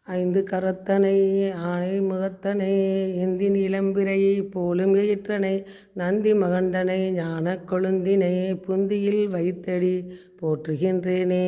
ஐந்து கரத்தனை ஆனை முகத்தனை ஏந்தி நிலம்பிரை போலும் எயிற்றனை நந்தி மகந்தனை ஞான கொழுந்தினை புந்தியில் வைத்தடி போற்றுகின்றேனே.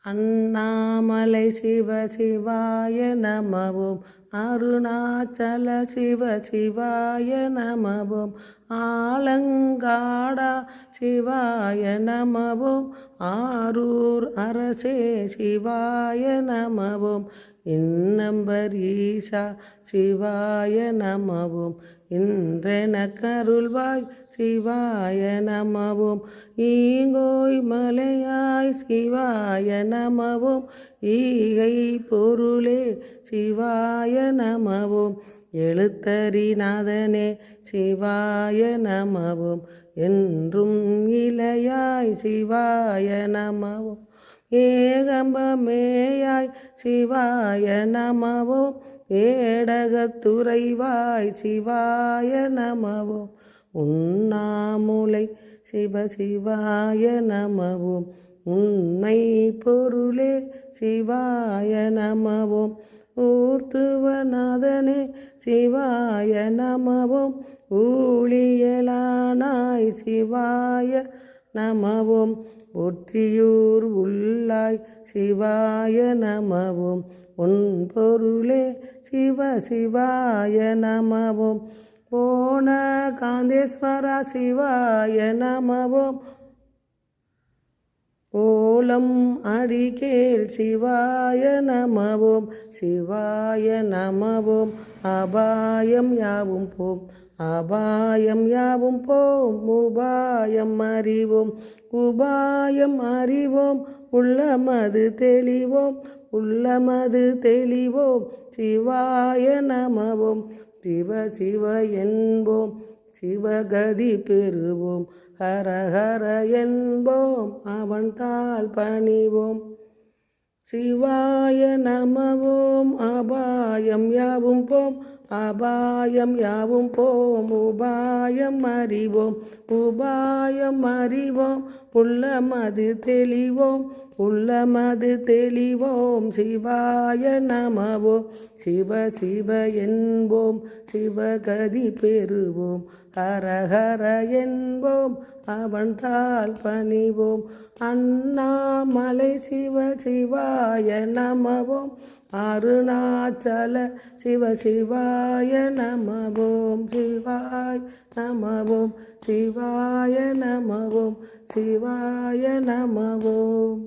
அண்ணாமலை சிவ சிவாய நமவோம், அருணாச்சல சிவ சிவாய நமவோம், ஆலங்காடா சிவாய நமவோம், ஆரூர் அரசே சிவாய நமவோம், இன்னம்பர் ஈசா சிவாய நமவோம், இன்றென கருள்வாய் சிவாய நமவோம், ஈங்கோய் மலையாய் சிவாய நமவோம், ஈகை பொருளே சிவாய நமவோம், எழுத்தறிநாதனே சிவாய நமவோம், என்றும் இளையாய் சிவாய நமவோம், ஏகம்பமேயாய் சிவாய நமவோம், ஏடகத்துறைவாய் சிவாய நமவோம், உண்ணாமுலை சிவ சிவாய நமவோம், உண்மை பொருளே சிவாய நமவோம், ஊர்த்துவநாதனே சிவாய நமவோம், ஊழியலானாய் சிவாய நமவோம், ஒற்றியூர் உள்ளாய் சிவாய நமவோம், உன் பொருளே சிவ சிவாய நமவோம், போன காந்தேஸ்வரா சிவாய நமவோம், ஓலம் அடிகேள் சிவாய நமவோம், சிவாய நமவோம், அபாயம் யாவும் போம், அபாயம் யாவும் போம், உபாயம் அறிவோம், உபாயம் அறிவோம், உள்ளமது தெளிவோம், உள்ளமது தெளிவோம், சிவாய நமவோம், சிவ சிவ என்போம், சிவகதி பெறுவோம், ஹர ஹர என்போம், அவன் தாள் பணிவோம், சிவாய நமவோம், அபாயம் யாவும் போம், அபாயம் யாவும் போம், உபாயம் அறிவோம், உபாயம் அறிவோம், உள்ளமது தெளிவோம், உள்ளமது தெளிவோம், சிவாய நமவோம், சிவ சிவ என்போம், சிவகதி பெறுவோம், ஹர ஹர என்போம், அவன் தாள் பணிவோம், அண்ணாமலை சிவ சிவாய நமவோம், அருணாச்சல சிவ சிவாய நமவோம், சிவாய நமவோம், சிவாய நமவோம், சிவாய நமவோம்.